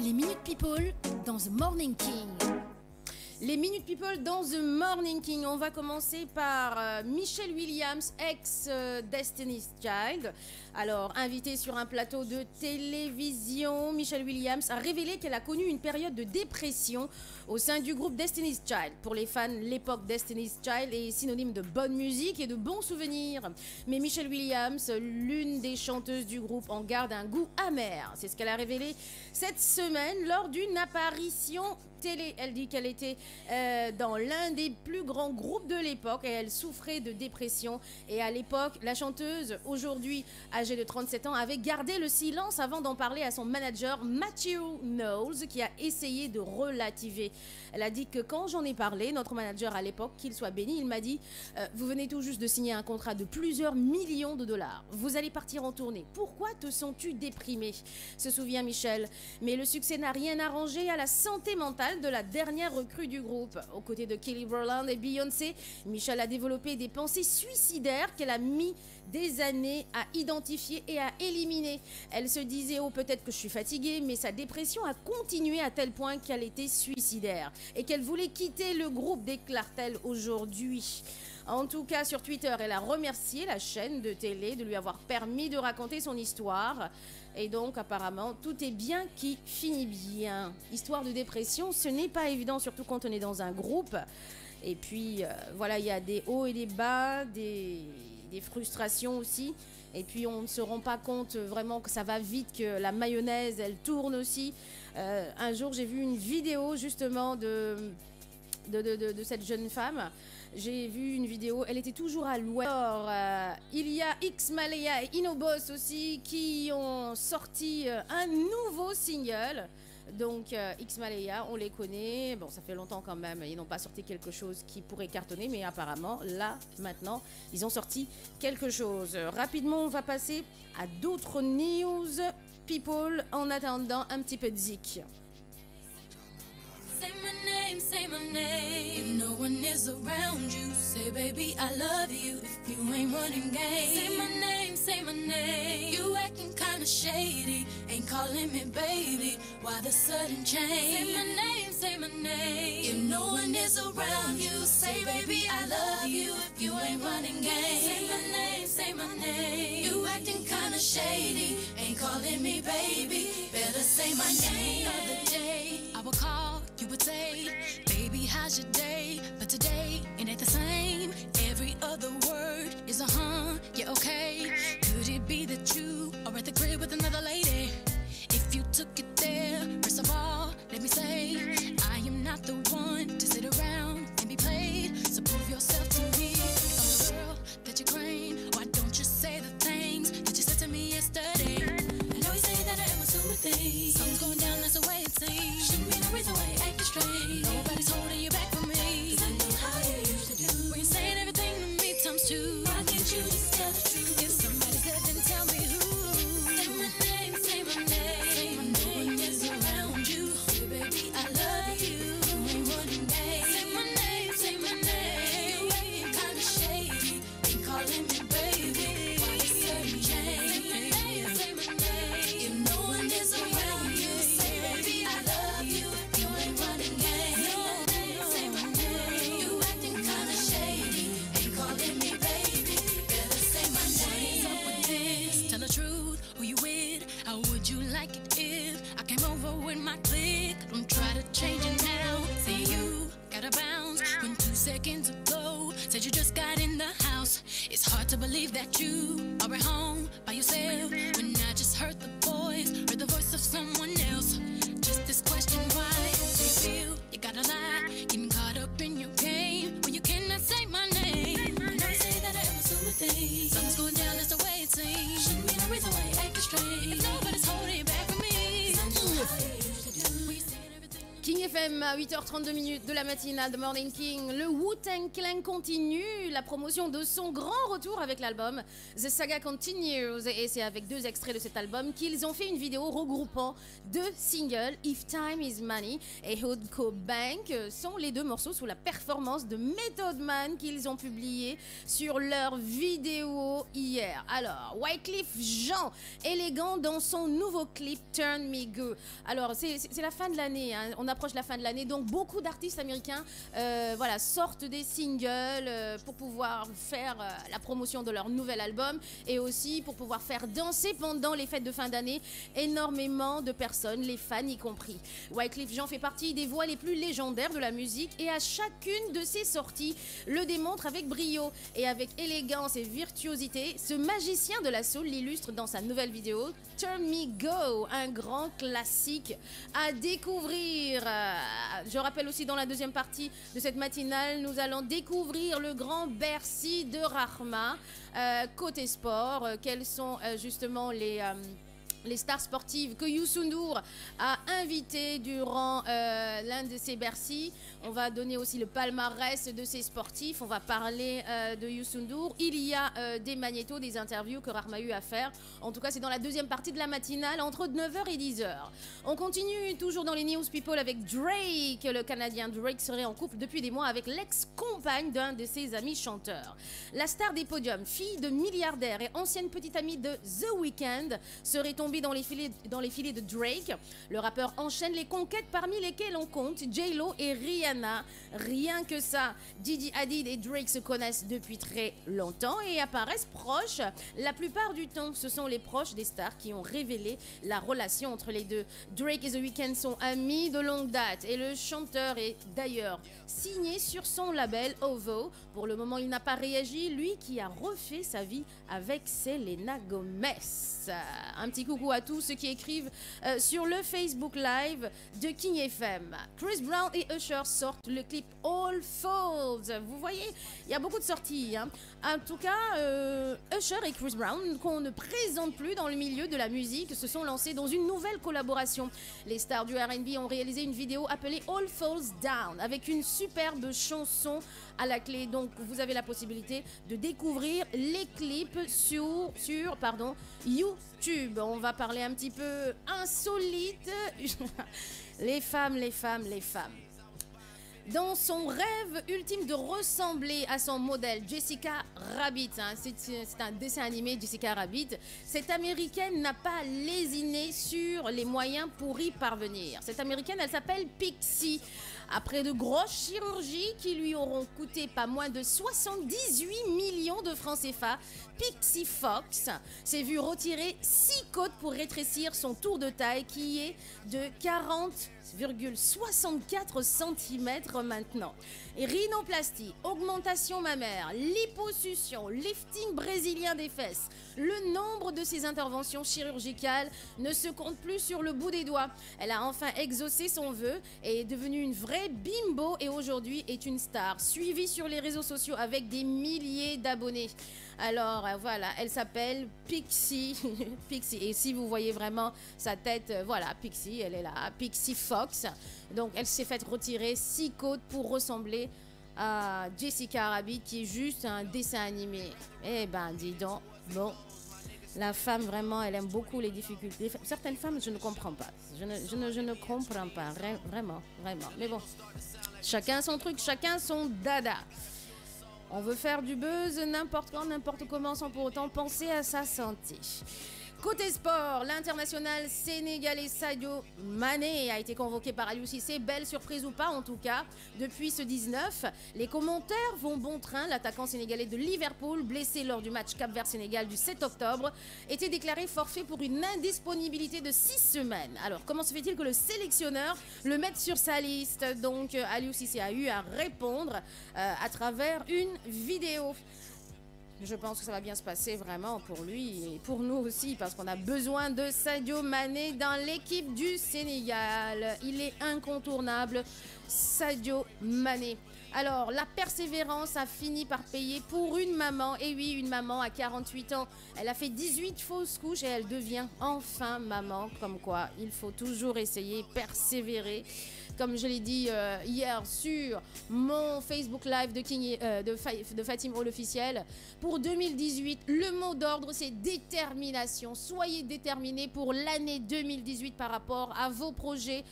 Les Minute People dans The Morning King. Les Minute People dans The Morning King. On va commencer par Michelle Williams, ex-Destiny's Child. Alors, invitée sur un plateau de télévision, Michelle Williams a révélé qu'elle a connu une période de dépression au sein du groupe Destiny's Child. Pour les fans, l'époque Destiny's Child est synonyme de bonne musique et de bons souvenirs. Mais Michelle Williams, l'une des chanteuses du groupe, en garde un goût amer. C'est ce qu'elle a révélé cette semaine lors d'une apparition télé. Elle dit qu'elle était dans l'un des plus grands groupes de l'époque et elle souffrait de dépression. Et à l'époque, la chanteuse, aujourd'hui âgée de 37 ans, avait gardé le silence avant d'en parler à son manager Matthew Knowles, qui a essayé de relativer. Elle a dit que quand j'en ai parlé, notre manager à l'époque, qu'il soit béni, il m'a dit vous venez tout juste de signer un contrat de plusieurs millions de dollars. Vous allez partir en tournée. Pourquoi te sens-tu déprimé? Se souvient Michelle. Mais le succès n'a rien arrangé à la santé mentale de la dernière recrue du groupe. Aux côtés de Kelly Rowland et Beyoncé, Michelle a développé des pensées suicidaires qu'elle a mis des années à identifier et à éliminer. Elle se disait oh peut-être que je suis fatiguée, mais sa dépression a continué à tel point qu'elle était suicidaire et qu'elle voulait quitter le groupe, déclare-t-elle aujourd'hui. En tout cas, sur Twitter, elle a remercié la chaîne de télé de lui avoir permis de raconter son histoire. Et donc, apparemment, tout est bien qui finit bien. Histoire de dépression, ce n'est pas évident, surtout quand on est dans un groupe. Et puis, voilà, il y a des hauts et des bas, des frustrations aussi. Et puis, on ne se rend pas compte vraiment que ça va vite, que la mayonnaise, elle tourne aussi. Un jour, j'ai vu une vidéo, justement, de cette jeune femme. J'ai vu une vidéo, elle était toujours à l'ouest. Il y a X-Malaya et Inobos aussi qui ont sorti un nouveau single. Donc X-Malaya, on les connaît. Bon, ça fait longtemps quand même. Ils n'ont pas sorti quelque chose qui pourrait cartonner, mais apparemment, là, maintenant, ils ont sorti quelque chose. Rapidement, on va passer à d'autres news people en attendant un petit peu de zik. Say my name. If no one is around you, say baby I love you. If you ain't running game, say my name. You acting kinda shady, ain't calling me baby. Why the sudden change? Say my name. If no one is around you, say baby I love you. If you ain't running game, say my name. You acting kinda shady, ain't calling me baby. Better say my name. The other day I would call, you would say, baby, how's your day? But today, it ain't the same. Every other word is a yeah, okay. Could it be that you are at the crib with another lady? If you took it there, first of all, let me say, I am not the one to sit around and be played. So prove yourself to me. I'm the girl that you claim. Why don't you say the things that you said to me yesterday? I know you say that I am assuming things. Something's going down, that's the way it seems. Shouldn't be no reason why you acting strange. Nobody's holding you back from me. 'Cause I know how you used to do. When you're saying everything to me times two. Why can't you just tell the truth? If somebody's dead, then tell me who. Say my name, say my name. Say my name is around you. Say baby I love you. You ain't running game. Say my name, say my name. You acting kinda shady, ain't calling me baby. Why you sudden change? Say my name. If no one is around you, say baby I love you. You ain't running game. Say my name. You acting kinda shady, ain't calling me baby. Better say my name. What's up with this? Tell the truth, who you with? How would you like it if I came over with my clique? Don't try to change it now. Say you gotta bounce when 2 seconds ago said you just got in the house. It's hard to believe that you are at home by yourself when I just heard the voice of someone else. Just this question, why do you feel you gotta lie? Getting caught up in your game when you cannot say my name. I know you say that I am assuming things. Something's going down, that's the way it seems. Shouldn't be no reason why you acting strange. If nobody's holding you back from me. 'Cause I know how you used to do. When you said everything King FM à 8h32 minutes de la matinale de Morning King. Le Wu-Tang Clan continue la promotion de son grand retour avec l'album The Saga Continues. Et c'est avec 2 extraits de cet album qu'ils ont fait une vidéo regroupant 2 singles, If Time Is Money et Hoodco Bank. Sont les 2 morceaux sous la performance de Method Man qu'ils ont publié sur leur vidéo hier. Alors, Wyclef Jean, élégant dans son nouveau clip Turn Me Go. Alors, c'est la fin de l'année, hein. On approche la fin de l'année, donc beaucoup d'artistes américains voilà, sortent des singles pour pouvoir faire la promotion de leur nouvel album et aussi pour pouvoir faire danser pendant les fêtes de fin d'année énormément de personnes, les fans y compris. Wyclef Jean fait partie des voix les plus légendaires de la musique et à chacune de ses sorties le démontre avec brio et avec élégance et virtuosité. Ce magicien de la soul l'illustre dans sa nouvelle vidéo Turn Me Go, un grand classique à découvrir. Je rappelle aussi dans la deuxième partie de cette matinale, nous allons découvrir le grand Bercy de Rahma. Côté sport, quels sont justement les stars sportives que Youssou N'Dour a invitées durant l'un de ses Bercy. On va donner aussi le palmarès de ces sportifs. On va parler de Youssou N'Dour. Il y a des magnétos, des interviews que Rahma a eu à faire. En tout cas, c'est dans la deuxième partie de la matinale, entre 9h et 10h. On continue toujours dans les News People avec Drake. Le Canadien Drake serait en couple depuis des mois avec l'ex-compagne d'un de ses amis chanteurs. La star des podiums, fille de milliardaire et ancienne petite amie de The Weeknd, serait tombée dans les filets de Drake. Le rappeur enchaîne les conquêtes parmi lesquelles on compte J-Lo et Rihanna. Rien que ça, Didi Hadid et Drake se connaissent depuis très longtemps et apparaissent proches. La plupart du temps, ce sont les proches des stars qui ont révélé la relation entre les deux. Drake et The Weeknd sont amis de longue date et le chanteur est d'ailleurs signé sur son label OVO. Pour le moment, il n'a pas réagi, lui qui a refait sa vie avec Selena Gomez. Un petit coucou à tous ceux qui écrivent sur le Facebook Live de King FM. Chris Brown et Usher sortent le clip All Falls. Vous voyez, il y a beaucoup de sorties, hein. En tout cas, Usher et Chris Brown, qu'on ne présente plus dans le milieu de la musique, se sont lancés dans une nouvelle collaboration. Les stars du R&B ont réalisé une vidéo appelée All Falls Down avec une superbe chanson à la clé. Donc, vous avez la possibilité de découvrir les clips sur YouTube. On va parler un petit peu insolite. Les femmes. Dans son rêve ultime de ressembler à son modèle Jessica Rabbit, hein, c'est un dessin animé Jessica Rabbit, cette américaine n'a pas lésiné sur les moyens pour y parvenir. Cette américaine, elle s'appelle Pixie. Après de grosses chirurgies qui lui auront coûté pas moins de 78 millions de francs CFA, Pixie Fox s'est vue retirer 6 côtes pour rétrécir son tour de taille qui est de 40,64 cm maintenant. Et rhinoplastie, augmentation mammaire, liposuction, lifting brésilien des fesses. Le nombre de ces interventions chirurgicales ne se compte plus sur le bout des doigts. Elle a enfin exaucé son vœu et est devenue une vraie bimbo et aujourd'hui est une star, suivie sur les réseaux sociaux avec des milliers d'abonnés. Alors voilà, elle s'appelle Pixie. Pixie. Et si vous voyez vraiment sa tête, voilà, Pixie, elle est là, Pixie Fox. Donc elle s'est faite retirer 6 côtes pour ressembler à Jessica Rabbit qui est juste un dessin animé. Eh ben dis donc, bon, la femme vraiment, elle aime beaucoup les difficultés. Certaines femmes, je ne comprends pas. Je ne comprends pas, vraiment. Mais bon, chacun son truc, chacun son dada. On veut faire du buzz n'importe quand, n'importe comment, sans pour autant penser à sa santé. Côté sport, l'international sénégalais Sadio Mané a été convoqué par Aliou Cissé. Belle surprise ou pas en tout cas. Depuis ce 19, les commentaires vont bon train. L'attaquant sénégalais de Liverpool, blessé lors du match Cap-Vert-Sénégal du 7 octobre, était déclaré forfait pour une indisponibilité de 6 semaines. Alors comment se fait-il que le sélectionneur le mette sur sa liste? Donc Aliou Cissé a eu à répondre à travers une vidéo. Je pense que ça va bien se passer vraiment pour lui et pour nous aussi parce qu'on a besoin de Sadio Mané dans l'équipe du Sénégal. Il est incontournable, Sadio Mané. Alors, la persévérance a fini par payer pour une maman. Et oui, une maman à 48 ans. Elle a fait 18 fausses couches et elle devient enfin maman. Comme quoi, il faut toujours essayer, persévérer. Comme je l'ai dit hier sur mon Facebook Live de Fatim Hall officiel. Pour 2018, le mot d'ordre, c'est détermination. Soyez déterminés pour l'année 2018 par rapport à vos projets,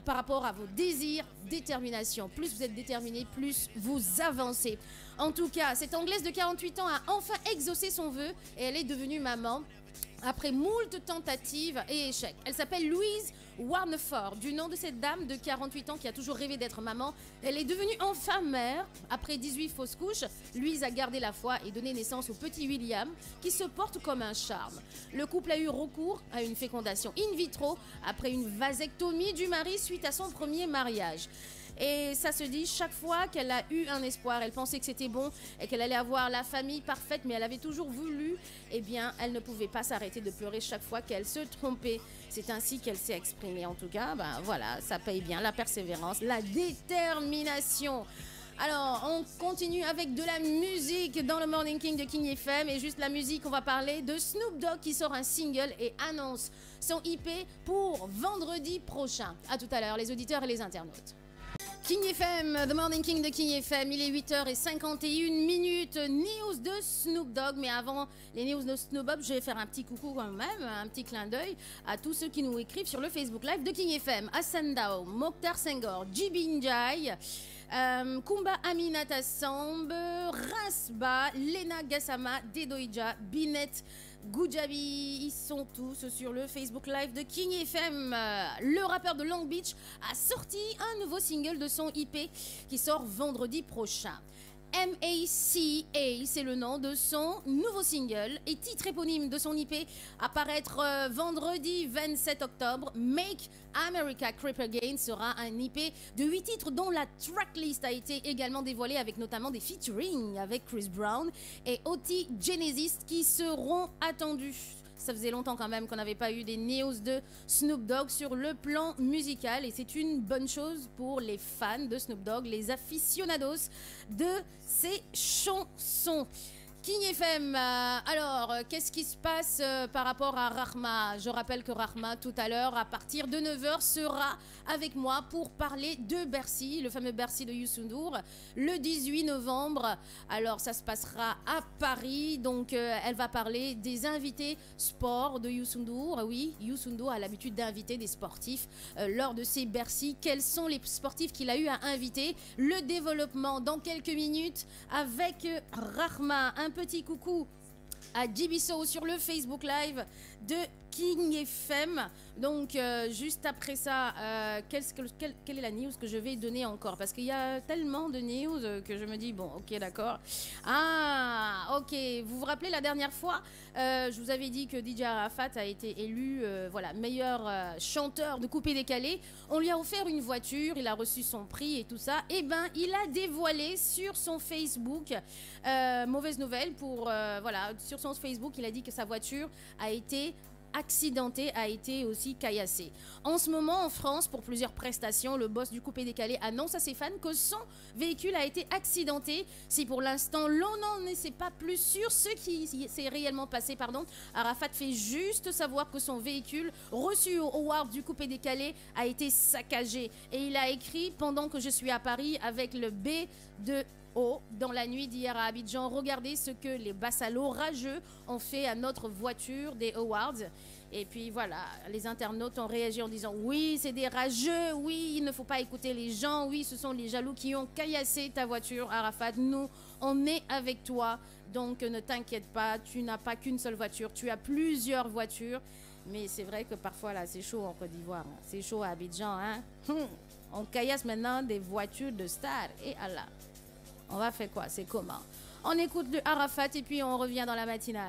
par rapport à vos désirs, détermination. Plus vous êtes déterminé, plus vous avancez. En tout cas, cette Anglaise de 48 ans a enfin exaucé son vœu et elle est devenue maman après moult tentatives et échecs. Elle s'appelle Louise Warneford, du nom de cette dame de 48 ans qui a toujours rêvé d'être maman. Elle est devenue enfin mère. Après 18 fausses couches, Louise a gardé la foi et donné naissance au petit William qui se porte comme un charme. Le couple a eu recours à une fécondation in vitro après une vasectomie du mari suite à son premier mariage. Et ça se dit chaque fois qu'elle a eu un espoir, elle pensait que c'était bon et qu'elle allait avoir la famille parfaite, mais elle avait toujours voulu, eh bien, elle ne pouvait pas s'arrêter de pleurer chaque fois qu'elle se trompait. C'est ainsi qu'elle s'est exprimée. En tout cas, ben voilà, ça paye bien, la persévérance, la détermination. Alors, on continue avec de la musique dans le Morning King de King FM. Et juste la musique, on va parler de Snoop Dogg qui sort un single et annonce son IP pour vendredi prochain. À tout à l'heure, les auditeurs et les internautes. King FM, The Morning King de King FM, il est 8h51, news de Snoop Dogg. Mais avant les news de Snoop Dogg, je vais faire un petit coucou quand même, un petit clin d'œil à tous ceux qui nous écrivent sur le Facebook Live de King FM. Hassan Dao, Mokhtar Senghor, Jibin Jai, Kumba Aminata Samb, Rasba, Lena Gassama, Dedoija, Binet, Goujabi, ils sont tous sur le Facebook Live de King FM. Le rappeur de Long Beach a sorti un nouveau single de son IP qui sort vendredi prochain. MACA, c'est le nom de son nouveau single et titre éponyme de son IP à paraître vendredi 27 octobre. Make America Creep Again sera un IP de 8 titres dont la tracklist a été également dévoilée avec notamment des featuring avec Chris Brown et O.T. Genesis qui seront attendus. Ça faisait longtemps quand même qu'on n'avait pas eu des news de Snoop Dogg sur le plan musical et c'est une bonne chose pour les fans de Snoop Dogg, les aficionados de ses chansons. King FM, alors qu'est-ce qui se passe par rapport à Rahma? Je rappelle que Rahma tout à l'heure à partir de 9h sera avec moi pour parler de Bercy, le fameux Bercy de Youssou N'Dour, le 18 novembre. Alors ça se passera à Paris, donc elle va parler des invités sport de Youssou N'Dour. Oui, Youssou N'Dour a l'habitude d'inviter des sportifs lors de ces Bercy. Quels sont les sportifs qu'il a eu à inviter? Le développement dans quelques minutes avec Rahma. Un petit coucou à Jibiso sur le Facebook Live de King FM. Donc juste après ça, quelle est la news que je vais donner encore? Parce qu'il y a tellement de news que je me dis, bon, ok, d'accord. Ah, ok, vous vous rappelez la dernière fois, je vous avais dit que DJ Arafat a été élu voilà, meilleur chanteur de coupé-décalé. On lui a offert une voiture, il a reçu son prix et tout ça. Et ben, il a dévoilé sur son Facebook, mauvaise nouvelle pour, voilà, sur son Facebook, il a dit que sa voiture a été accidenté, a été aussi caillassé. En ce moment, en France, pour plusieurs prestations, le boss du coupé-décalé annonce à ses fans que son véhicule a été accidenté. Si pour l'instant, l'on n'en sait pas plus sur ce qui s'est réellement passé, Arafat fait juste savoir que son véhicule, reçu au Award du coupé-décalé, a été saccagé. Et il a écrit « Pendant que je suis à Paris avec le B de dans la nuit d'hier à Abidjan, regardez ce que les bassalos rageux ont fait à notre voiture des Awards. » Et puis voilà, les internautes ont réagi en disant « Oui, c'est des rageux, oui, il ne faut pas écouter les gens, oui, ce sont les jaloux qui ont caillassé ta voiture, Arafat, nous, on est avec toi, donc ne t'inquiète pas, tu n'as pas qu'une seule voiture, tu as plusieurs voitures. » Mais c'est vrai que parfois, là, c'est chaud en Côte d'Ivoire, hein. C'est chaud à Abidjan, hein. On caillasse maintenant des voitures de stars, et Allah. On va faire quoi? C'est comment? On écoute le Arafat et puis on revient dans la matinale.